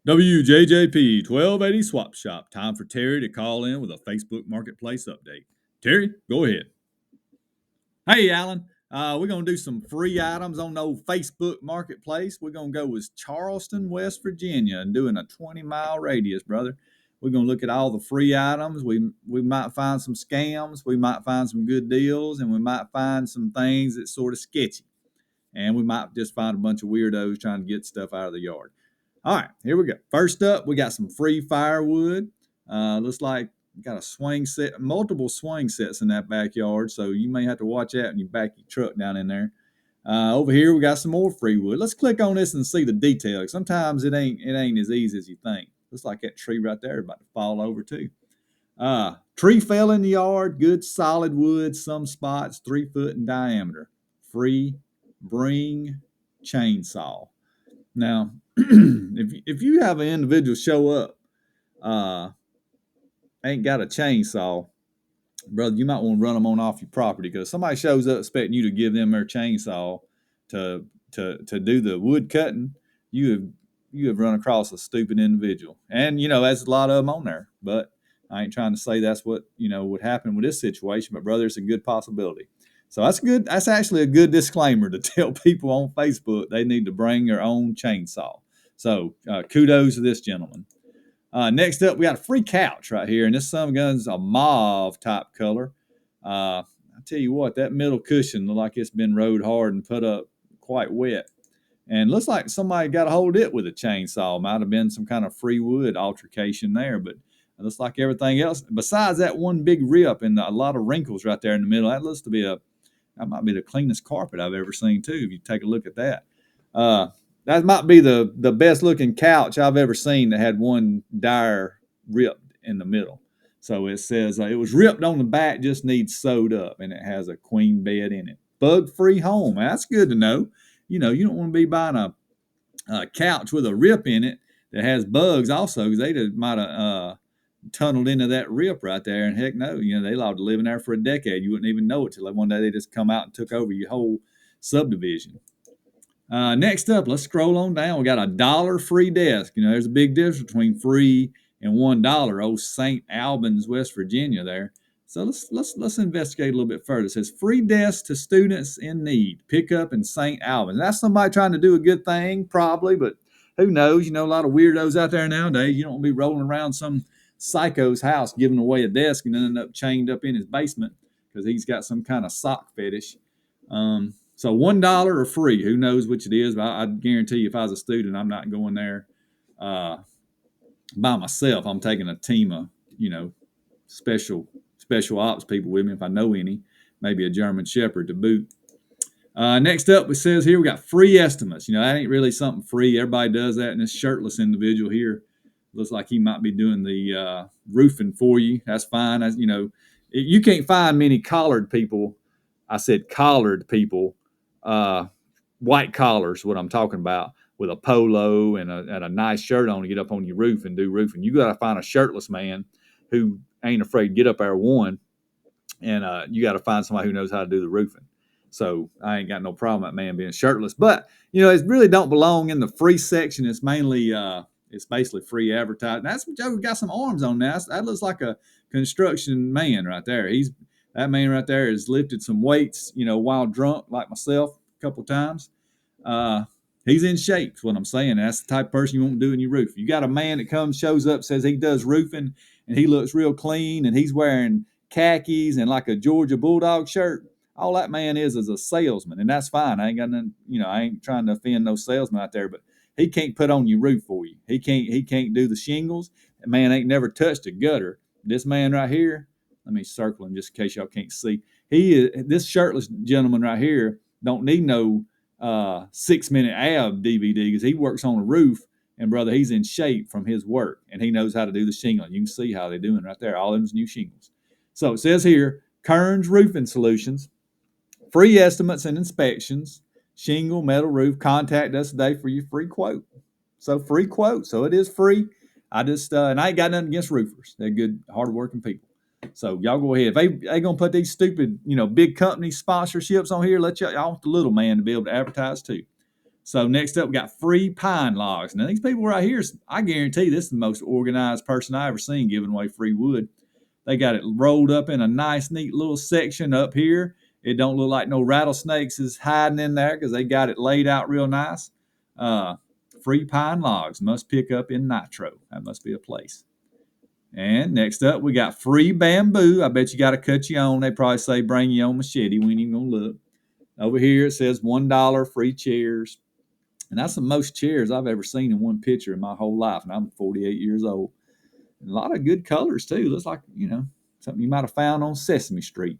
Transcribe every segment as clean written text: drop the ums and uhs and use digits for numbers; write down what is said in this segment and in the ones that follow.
WJJP 1280 Swap Shop. Time for Terry to call in with a Facebook Marketplace update. Terry, go ahead. Hey, Alan. We're going to do some free items on the old Facebook Marketplace. We're going to go with Charleston, West Virginia, and doing a 20-mile radius, brother. We're going to look at all the free items. We might find some scams. We might find some good deals, and we might find some things that's sort of sketchy. And we might just find a bunch of weirdos trying to get stuff out of the yard. All right, here we go. First up, we got some free firewood. Looks like we got a swing set, multiple swing sets in that backyard, so you may have to watch out when you back your truck down in there. Over here, we got some more free wood. Let's click on this and see the details. Sometimes it ain't as easy as you think. Looks like that tree right there is about to fall over too. Tree fell in the yard. Good solid wood. Some spots 3 foot in diameter. Free bring chainsaw. Now, if you have an individual show up, ain't got a chainsaw, brother, you might want to run them on off your property, because somebody shows up expecting you to give them their chainsaw to do the wood cutting. You have run across a stupid individual, and there's a lot of them on there. But I ain't trying to say that's what would happen with this situation. But brother, it's a good possibility. So that's good. That's actually a good disclaimer to tell people on Facebook they need to bring their own chainsaw. So kudos to this gentleman. Next up, we got a free couch right here, and this son of a gun's a mauve type color. I tell you what, that middle cushion looks like it's been rode hard and put up quite wet, and looks like somebody got a hold of it with a chainsaw. Might have been some kind of free wood altercation there, but it looks like everything else, besides that one big rip and a lot of wrinkles right there in the middle, that looks to be that might be the cleanest carpet I've ever seen too. If you take a look at that. That might be the best looking couch I've ever seen that had one dire ripped in the middle. So it says it was ripped on the back, just needs sewed up, and it has a queen bed in it. Bug-free home. That's good to know. You don't want to be buying a couch with a rip in it that has bugs also, because they might have tunneled into that rip right there. And heck no, they allowed to live in there for a decade. You wouldn't even know it till one day they just come out and took over your whole subdivision. Next up, let's scroll on down. We got $1 free desk. There's a big difference between free and $1. Old St. Albans, West Virginia there. So let's investigate a little bit further. It says free desk to students in need. Pick up in St. Albans. That's somebody trying to do a good thing, probably, but who knows? A lot of weirdos out there nowadays. You don't want to be rolling around some psycho's house giving away a desk and then end up chained up in his basement because he's got some kind of sock fetish. So $1 or free, who knows which it is, but I guarantee you if I was a student, I'm not going there by myself. I'm taking a team of, special ops people with me if I know any, maybe a German Shepherd to boot. Next up, it says here we got free estimates. That ain't really something free. Everybody does that, and this shirtless individual here looks like he might be doing the roofing for you. That's fine. You can't find many collared people. I said collared people. White collars, what I'm talking about, with a polo and a nice shirt on to get up on your roof and do roofing. You got to find a shirtless man who ain't afraid to get up there, one, and you got to find somebody who knows how to do the roofing. So I ain't got no problem with that man being shirtless, but it really don't belong in the free section. It's mainly it's basically free advertising. That's got some arms on that. That looks like a construction man right there. That man right there has lifted some weights, while drunk, like myself, a couple times. He's in shape, is what I'm saying. That's the type of person you want to do in your roof. You got a man that shows up, says he does roofing, and he looks real clean, and he's wearing khakis and like a Georgia Bulldog shirt. All that man is a salesman, and that's fine. I ain't got nothing, I ain't trying to offend no salesman out there, but he can't put on your roof for you. He can't do the shingles. That man ain't never touched a gutter. This man right here, let me circle him just in case y'all can't see. This shirtless gentleman right here don't need no 6-minute ab DVD, because he works on a roof, and brother, he's in shape from his work, and he knows how to do the shingling. You can see how they're doing right there. All them's new shingles. So it says here, 𝐀𝐛𝐨𝐮 Roofing Solutions, free estimates and inspections, shingle, metal roof. Contact us today for your free quote. So free quote. So it is free. And I ain't got nothing against roofers. They're good, hardworking people. So y'all go ahead. If they gonna put these stupid, big company sponsorships on here, let y'all want the little man to be able to advertise too. So next up, we got free pine logs. Now these people right here, I guarantee this is the most organized person I ever seen giving away free wood. They got it rolled up in a nice, neat little section up here. It don't look like no rattlesnakes is hiding in there because they got it laid out real nice. Free pine logs must pick up in Nitro. That must be a place. And next up, we got free bamboo. I bet you got to cut your own. They probably say bring your own machete. We ain't even going to look. Over here, it says $1 free chairs. And that's the most chairs I've ever seen in one picture in my whole life. And I'm 48 years old. And a lot of good colors, too. Looks like, something you might have found on Sesame Street.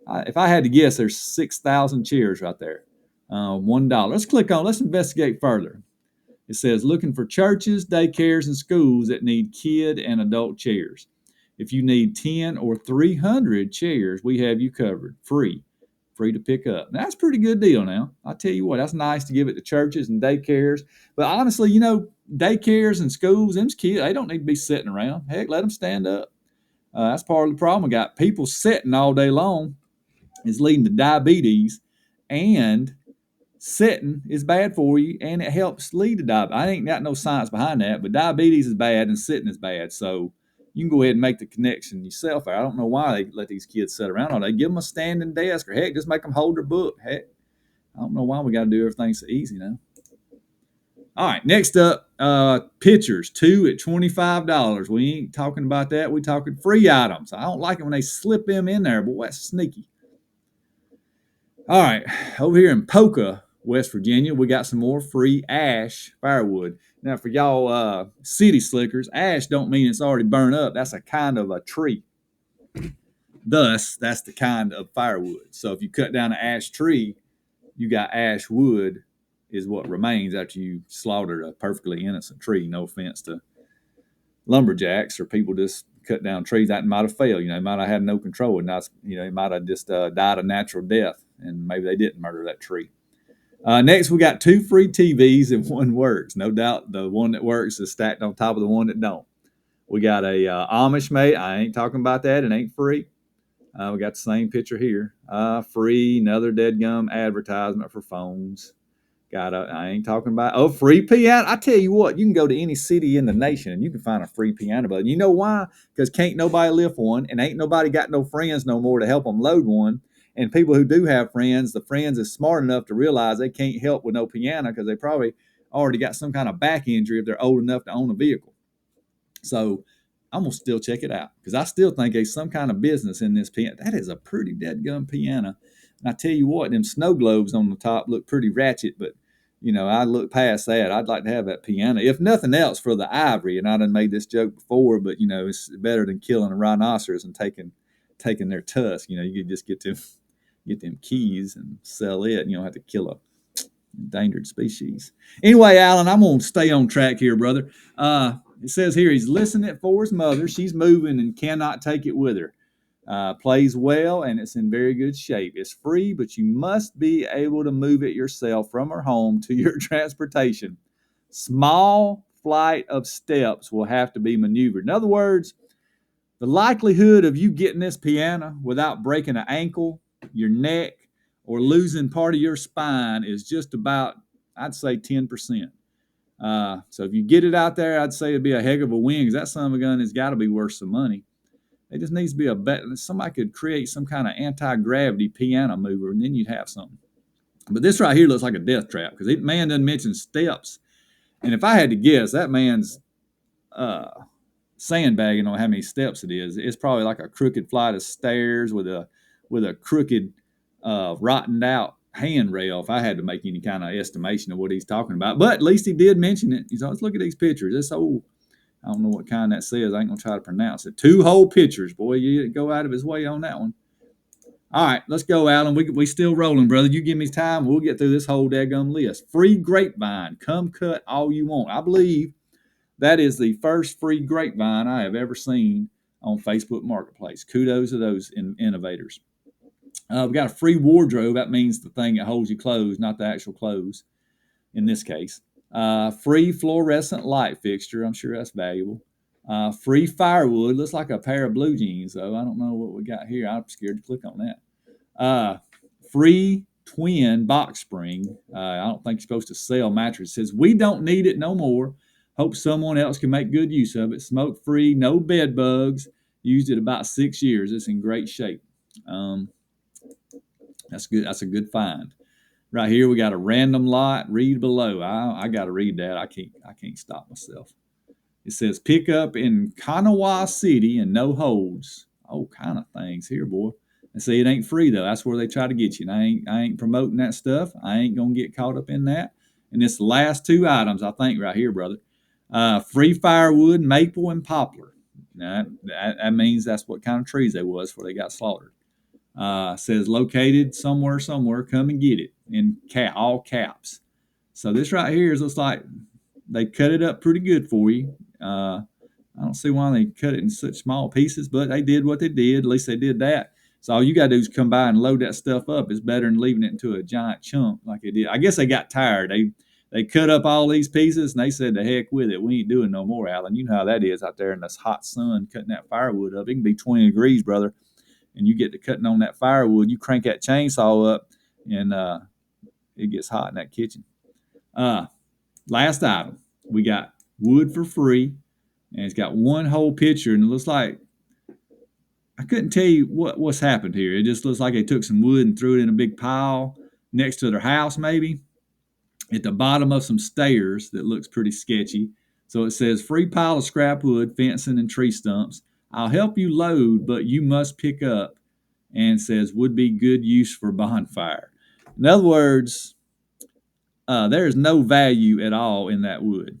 If I had to guess, there's 6,000 chairs right there. $1. Let's investigate further. It says, looking for churches, daycares, and schools that need kid and adult chairs. If you need 10 or 300 chairs, we have you covered. Free to pick up. Now, that's a pretty good deal now. I tell you what, that's nice to give it to churches and daycares. But honestly, daycares and schools, them kids, they don't need to be sitting around. Heck, let them stand up. That's part of the problem. We got people sitting all day long is leading to diabetes, and sitting is bad for you, and it helps lead to diabetes. I ain't got no science behind that, but diabetes is bad and sitting is bad. So you can go ahead and make the connection yourself. I don't know why they let these kids sit around all day. Give them a standing desk, or heck, just make them hold their book. Heck, I don't know why we got to do everything so easy now. All right, next up, pitchers, 2 at $25. We ain't talking about that. We talking free items. I don't like it when they slip them in there, boy, that's sneaky. All right, over here in Polka, West Virginia, we got some more free ash firewood. Now, for y'all city slickers, ash don't mean it's already burned up. That's a kind of a tree. Thus, that's the kind of firewood. So if you cut down an ash tree, you got ash wood is what remains after you slaughtered a perfectly innocent tree. No offense to lumberjacks or people just cut down trees that might have failed. They might have had no control, and that's, it might have just died a natural death, and maybe they didn't murder that tree. Next, we got 2 free TVs and one works. No doubt the one that works is stacked on top of the one that don't. We got a Amish mate. I ain't talking about that. It ain't free. We got the same picture here. Free, another deadgum advertisement for phones. I ain't talking about, free piano. I tell you what, you can go to any city in the nation and you can find a free piano button. You know why? Because can't nobody lift one, and ain't nobody got no friends no more to help them load one. And people who do have friends, the friends is smart enough to realize they can't help with no piano because they probably already got some kind of back injury if they're old enough to own a vehicle. So I'm going to still check it out because I still think there's some kind of business in this piano. That is a pretty deadgum piano. And I tell you what, them snow globes on the top look pretty ratchet, but, I look past that. I'd like to have that piano, if nothing else, for the ivory. And I done made this joke before, but, it's better than killing a rhinoceros and taking their tusk. You could just get them keys and sell it. You don't have to kill a endangered species. Anyway, Alan, I'm going to stay on track here, brother. It says here he's listening it for his mother. She's moving and cannot take it with her. Plays well, and it's in very good shape. It's free, but you must be able to move it yourself from her home to your transportation. Small flight of steps will have to be maneuvered. In other words, the likelihood of you getting this piano without breaking an ankle, your neck, or losing part of your spine is just about, I'd say, 10%. So if you get it out there, I'd say it'd be a heck of a win, because that son of a gun has got to be worth some money. It just needs to be a better. Somebody could create some kind of anti-gravity piano mover, and then you'd have something. But this right here looks like a death trap, because the man doesn't mention steps. And if I had to guess, that man's sandbagging on how many steps it is. It's probably like a crooked flight of stairs with a crooked, rotted out handrail, if I had to make any kind of estimation of what he's talking about. But at least he did mention it. He's let's look at these pictures. This old, I don't know what kind that says. I ain't gonna try to pronounce it. 2 whole pictures, boy. You go out of his way on that one. All right, let's go, Alan. We still rolling, brother. You give me time, we'll get through this whole daggum list. Free grapevine. Come cut all you want. I believe that is the first free grapevine I have ever seen on Facebook Marketplace. Kudos to those innovators. We've got a free wardrobe. That means the thing that holds your clothes, not the actual clothes in this case. Free fluorescent light fixture. I'm sure that's valuable. Free firewood. Looks like a pair of blue jeans, though. I don't know what we got here. I'm scared to click on that. Free twin box spring. I don't think you're supposed to sell mattresses. It says, we don't need it no more. Hope someone else can make good use of it. Smoke free, no bed bugs. Used it about 6 years. It's in great shape. That's good. That's a good find. Right here, we got a random lot. Read below. I got to read that. I can't stop myself. It says pick up in Kanawha City and no holds. Oh, kind of things here, boy. And see, it ain't free though. That's where they try to get you. And I ain't promoting that stuff. I ain't gonna get caught up in that. And it's the last two items, I think, right here, brother. Free firewood, maple, and poplar. Now, that means that's what kind of trees they was before they got slaughtered. Says located somewhere. Come and get it in all caps. So this right here looks like they cut it up pretty good for you. I don't see why they cut it in such small pieces, but they did what they did. At least they did that. So all you got to do is come by and load that stuff up. It's better than leaving it into a giant chunk like they did. I guess they got tired. They cut up all these pieces and they said, the heck with it. We ain't doing no more, Alan. You know how that is out there in this hot sun cutting that firewood up. It can be 20 degrees, brother. And you get to cutting on that firewood. You crank that chainsaw up and it gets hot in that kitchen. Last item. We got wood for free. And it's got one whole picture, and it looks like I couldn't tell you what's happened here. It just looks like they took some wood and threw it in a big pile next to their house, maybe at the bottom of some stairs. That looks pretty sketchy. So it says free pile of scrap wood, fencing, and tree stumps. I'll help you load, but you must pick up. And says would be good use for bonfire. In other words, there is no value at all in that wood.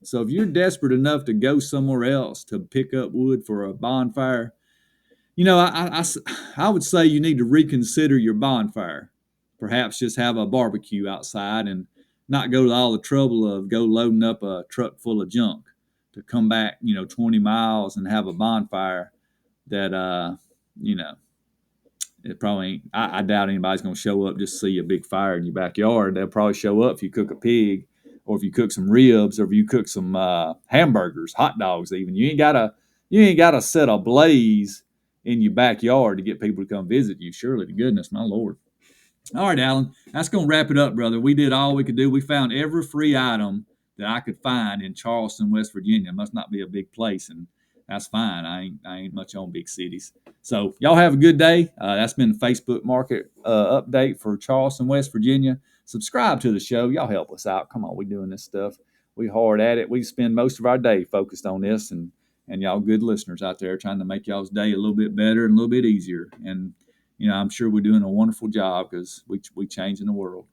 So if you're desperate enough to go somewhere else to pick up wood for a bonfire, you know, I would say you need to reconsider your bonfire. Perhaps just have a barbecue outside and not go to all the trouble of go loading up a truck full of junk to come back, 20 miles and have a bonfire that, it probably ain't. I doubt anybody's going to show up just to see a big fire in your backyard. They'll probably show up if you cook a pig, or if you cook some ribs, or if you cook some hamburgers, hot dogs. Even you ain't gotta set a blaze in your backyard to get people to come visit you. Surely to goodness, my Lord. All right, Alan, that's going to wrap it up, brother. We did all we could do. We found every free item that I could find in Charleston, West Virginia. It must not be a big place, and that's fine. I ain't much on big cities. So y'all have a good day. That's been the Facebook market update for Charleston, West Virginia. Subscribe to the show. Y'all help us out. Come on, we doing this stuff. We hard at it. We spend most of our day focused on this, and y'all good listeners out there trying to make y'all's day a little bit better and a little bit easier. And I'm sure we're doing a wonderful job because we changing the world.